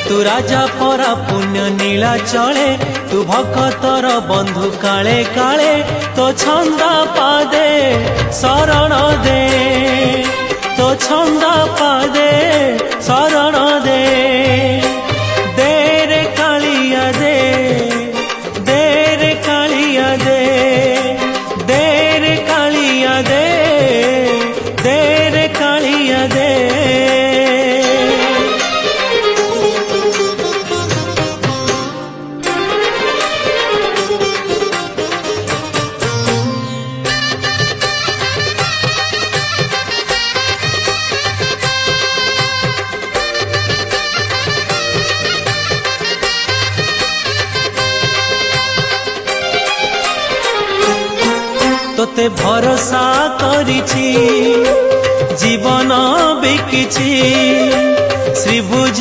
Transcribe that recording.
तू राजा परा पुण्य नीला चले तू भक्तर बंधु काले काले तो छंद पादे शरण दे तो छंद पादे शरण दे दे रे कालिया दे रे कालिया दे रे कालिया दे रे कालिया दे। तोते भरोसा करिछि जीवन बिकिछि श्रीभुज